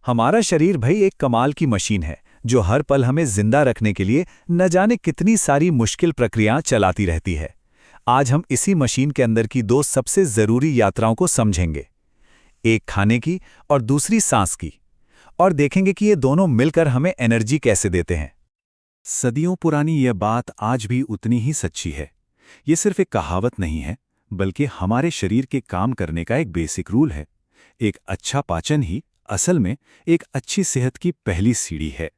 हमारा शरीर भाई एक कमाल की मशीन है जो हर पल हमें जिंदा रखने के लिए न जाने कितनी सारी मुश्किल प्रक्रियाएं चलाती रहती है। आज हम इसी मशीन के अंदर की दो सबसे जरूरी यात्राओं को समझेंगे, एक खाने की और दूसरी सांस की, और देखेंगे कि ये दोनों मिलकर हमें एनर्जी कैसे देते हैं। सदियों पुरानी यह बात आज भी उतनी ही सच्ची है। ये सिर्फ एक कहावत नहीं है, बल्कि हमारे शरीर के काम करने का एक बेसिक रूल है। एक अच्छा पाचन ही असल में एक अच्छी सेहत की पहली सीढ़ी है।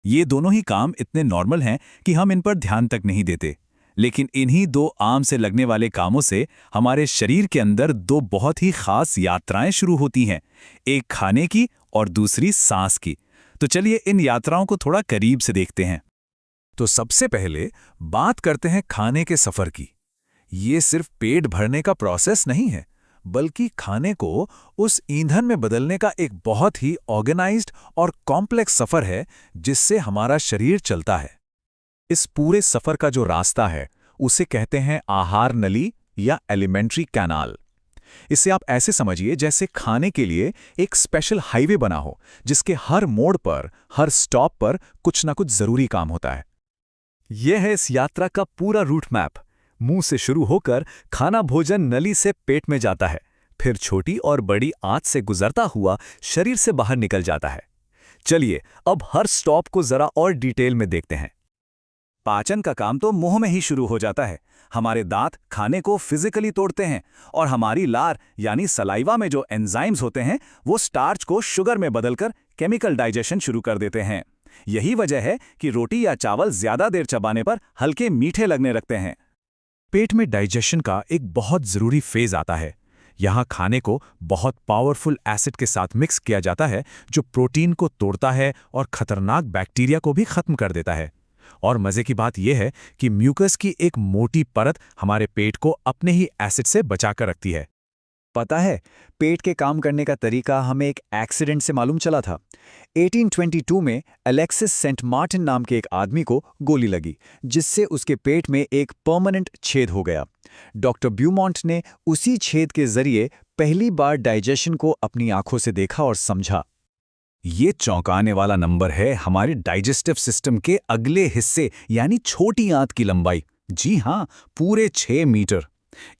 ये दोनों ही काम इतने नॉर्मल हैं कि हम इन पर ध्यान तक नहीं देते, लेकिन इन्हीं दो आम से लगने वाले कामों से हमारे शरीर के अंदर दो बहुत ही खास यात्राएं शुरू होती हैं, एक खाने की और दूसरी सांस की। तो चलिए इन यात्राओं को थोड़ा करीब से देखते हैं। तो सबसे पहले बात करते हैं खाने के सफर की। ये सिर्फ पेट भरने का प्रोसेस नहीं है, बल्कि खाने को उस ईंधन में बदलने का एक बहुत ही ऑर्गेनाइज्ड और कॉम्प्लेक्स सफर है जिससे हमारा शरीर चलता है। इस पूरे सफर का जो रास्ता है उसे कहते हैं आहार नली या एलिमेंट्री कैनाल। इसे आप ऐसे समझिए जैसे खाने के लिए एक स्पेशल हाईवे बना हो जिसके हर मोड़ पर, हर स्टॉप पर कुछ ना कुछ जरूरी काम होता है। यह है इस यात्रा का पूरा रूट मैप। मुंह से शुरू होकर खाना भोजन नली से पेट में जाता है, फिर छोटी और बड़ी आंत से गुजरता हुआ शरीर से बाहर निकल जाता है। चलिए अब हर स्टॉप को जरा और डिटेल में देखते हैं। पाचन का काम तो मुंह में ही शुरू हो जाता है। हमारे दांत खाने को फिजिकली तोड़ते हैं और हमारी लार यानी सलाइवा में जो एंजाइम्स होते हैं वो स्टार्च को शुगर में बदलकर केमिकल डाइजेशन शुरू कर देते हैं। यही वजह है कि रोटी या चावल ज्यादा देर चबाने पर हल्के मीठे लगने लगते हैं। पेट में डाइजेशन का एक बहुत जरूरी फेज आता है। यहाँ खाने को बहुत पावरफुल एसिड के साथ मिक्स किया जाता है जो प्रोटीन को तोड़ता है और खतरनाक बैक्टीरिया को भी खत्म कर देता है। और मजे की बात यह है कि म्यूकस की एक मोटी परत हमारे पेट को अपने ही एसिड से बचाकर रखती है। पता है, पेट के काम करने का तरीका हमें एक एक्सीडेंट से मालूम चला था। 1822 में अलेक्सिस सेंट मार्टिन नाम के एक आदमी को गोली लगी, जिससे उसके पेट में एक परमानेंट छेद हो गया। डॉक्टर ब्यूमॉन्ट ने उसी छेद के जरिए पहली बार डाइजेशन को अपनी आंखों से देखा और समझा। ये चौंकाने वाला नंबर है हमारे डाइजेस्टिव सिस्टम के अगले हिस्से यानी छोटी आंत की लंबाई। जी हाँ, पूरे 6 मीटर।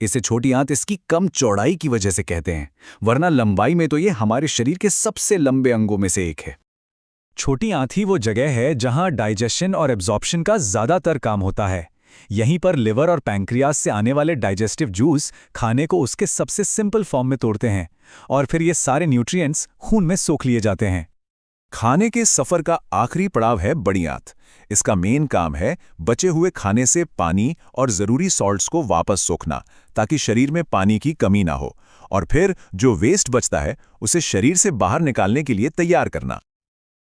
इसे छोटी आंत इसकी कम चौड़ाई की वजह से कहते हैं, वरना लंबाई में तो ये हमारे शरीर के सबसे लंबे अंगों में से एक है। छोटी आंत ही वो जगह है जहां डाइजेशन और एब्जॉर्प्शन का ज्यादातर काम होता है। यहीं पर लिवर और पैंक्रियास से आने वाले डाइजेस्टिव जूस खाने को उसके सबसे सिंपल फॉर्म में तोड़ते हैं और फिर ये सारे न्यूट्रिएंट्स खून में सोख लिए जाते हैं। खाने के सफर का आखिरी पड़ाव है बड़ी आंत। इसका मेन काम है बचे हुए खाने से पानी और जरूरी सॉल्ट्स को वापस सोखना, ताकि शरीर में पानी की कमी ना हो, और फिर जो वेस्ट बचता है उसे शरीर से बाहर निकालने के लिए तैयार करना।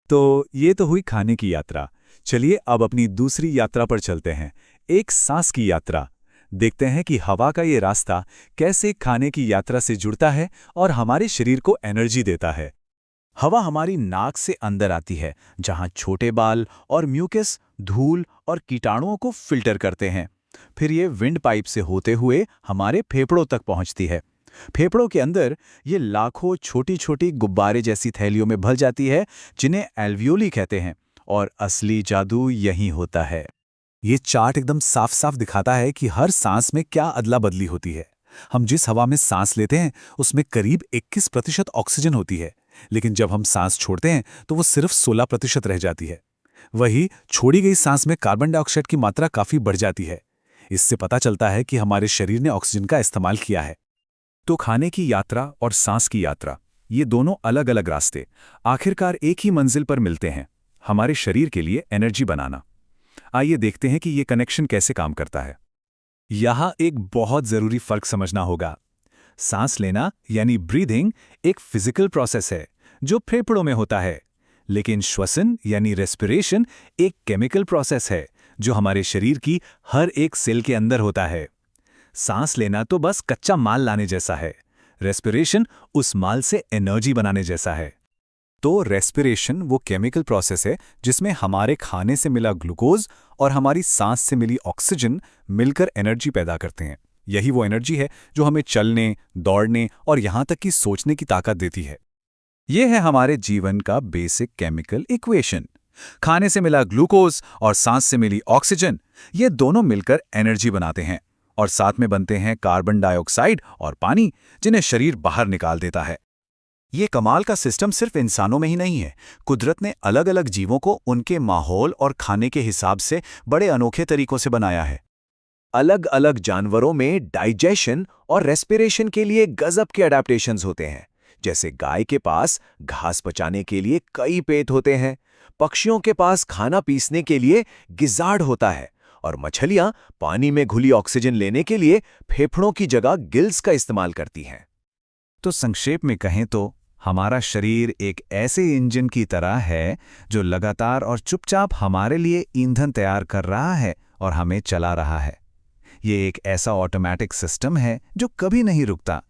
तो ये तो हुई खाने की यात्रा। चलिए अब अपनी दूसरी यात्रा पर चलते हैं, एक सांस की यात्रा। देखते हैं कि हवा का ये रास्ता कैसे खाने की यात्रा से जुड़ता है और हमारे शरीर को एनर्जी देता है। हवा हमारी नाक से अंदर आती है, जहां छोटे बाल और म्यूकस धूल और कीटाणुओं को फिल्टर करते हैं। फिर ये विंड पाइप से होते हुए हमारे फेफड़ों तक पहुंचती है। फेफड़ों के अंदर ये लाखों छोटी छोटी गुब्बारे जैसी थैलियों में भल जाती है, जिन्हें एल्वियोली कहते हैं। और असली जादू यही होता है। ये चार्ट एकदम साफ साफ दिखाता है कि हर सांस में क्या अदला बदली होती है। हम जिस हवा में सांस लेते हैं उसमें करीब 21% ऑक्सीजन होती है, लेकिन जब हम सांस छोड़ते हैं तो वो सिर्फ 16% रह जाती है। वही छोड़ी गई सांस में कार्बन डाइऑक्साइड की मात्रा काफी बढ़ जाती है। इससे पता चलता है कि हमारे शरीर ने ऑक्सीजन का इस्तेमाल किया है। तो खाने की यात्रा और सांस की यात्रा, ये दोनों अलग अलग रास्ते आखिरकार एक ही मंजिल पर मिलते हैं, हमारे शरीर के लिए एनर्जी बनाना। आइए देखते हैं कि ये कनेक्शन कैसे काम करता है। यहां एक बहुत जरूरी फर्क समझना होगा। सांस लेना यानी ब्रीदिंग एक फिजिकल प्रोसेस है जो फेफड़ों में होता है, लेकिन श्वसन यानी रेस्पिरेशन एक केमिकल प्रोसेस है जो हमारे शरीर की हर एक सेल के अंदर होता है। सांस लेना तो बस कच्चा माल लाने जैसा है, रेस्पिरेशन उस माल से एनर्जी बनाने जैसा है। तो रेस्पिरेशन वो केमिकल प्रोसेस है जिसमें हमारे खाने से मिला ग्लूकोज और हमारी सांस से मिली ऑक्सीजन मिलकर एनर्जी पैदा करते हैं। यही वो एनर्जी है जो हमें चलने, दौड़ने और यहाँ तक कि सोचने की ताकत देती है। ये है हमारे जीवन का बेसिक केमिकल इक्वेशन। खाने से मिला ग्लूकोज और सांस से मिली ऑक्सीजन, ये दोनों मिलकर एनर्जी बनाते हैं और साथ में बनते हैं कार्बन डाइऑक्साइड और पानी, जिन्हें शरीर बाहर निकाल देता है। ये कमाल का सिस्टम सिर्फ इंसानों में ही नहीं है। कुदरत ने अलग अलग जीवों को उनके माहौल और खाने के हिसाब से बड़े अनोखे तरीकों से बनाया है। अलग अलग जानवरों में डाइजेशन और रेस्पिरेशन के लिए गजब के अडेप्टेशंस होते हैं। जैसे गाय के पास घास पचाने के लिए कई पेट होते हैं, पक्षियों के पास खाना पीसने के लिए गिजार्ड होता है, और मछलियां पानी में घुली ऑक्सीजन लेने के लिए फेफड़ों की जगह गिल्स का इस्तेमाल करती हैं। तो संक्षेप में कहें तो हमारा शरीर एक ऐसे इंजन की तरह है जो लगातार और चुपचाप हमारे लिए ईंधन तैयार कर रहा है और हमें चला रहा है। ये एक ऐसा ऑटोमेटिक सिस्टम है जो कभी नहीं रुकता।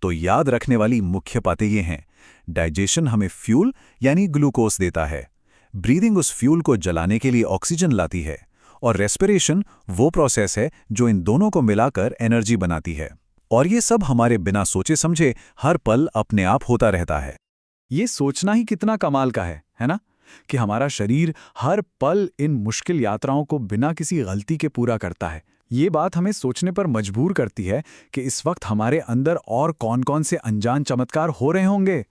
तो याद रखने वाली मुख्य बातें ये हैं। डाइजेशन हमें फ्यूल यानी ग्लूकोज देता है, ब्रीदिंग उस फ्यूल को जलाने के लिए ऑक्सीजन लाती है, और रेस्पिरेशन वो प्रोसेस है जो इन दोनों को मिलाकर एनर्जी बनाती है। और ये सब हमारे बिना सोचे समझे हर पल अपने आप होता रहता है। ये सोचना ही कितना कमाल का है ना? कि हमारा शरीर हर पल इन मुश्किल यात्राओं को बिना किसी गलती के पूरा करता है। ये बात हमें सोचने पर मजबूर करती है कि इस वक्त हमारे अंदर और कौन-कौन से अनजान चमत्कार हो रहे होंगे।